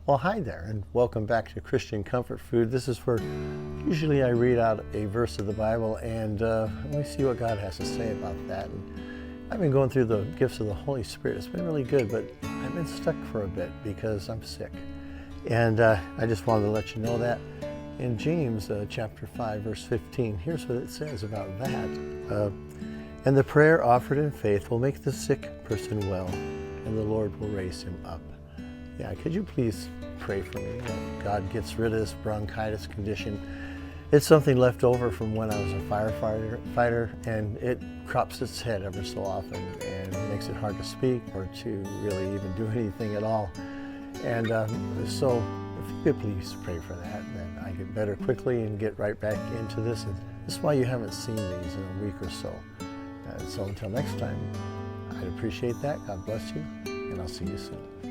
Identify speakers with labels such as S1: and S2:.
S1: Well, hi there, and welcome back to Christian Comfort Food. This is where usually I read out a verse of the Bible and we see what God has to say about that. And I've been going through the gifts of the Holy Spirit. It's been really good, but I've been stuck for a bit because I'm sick. And I just wanted to let you know that. In James chapter 5, verse 15, here's what it says about that. And the prayer offered in faith will make the sick person well, and the Lord will raise him up. Yeah, could you please pray for me that God gets rid of this bronchitis condition? It's something left over from when I was a firefighter, and it crops its head ever so often and makes it hard to speak or to really even do anything at all. And so if you could please pray for that, then I get better quickly and get right back into this. And this is why you haven't seen these in a week or so. So until next time, I'd appreciate that. God bless you, and I'll see you soon.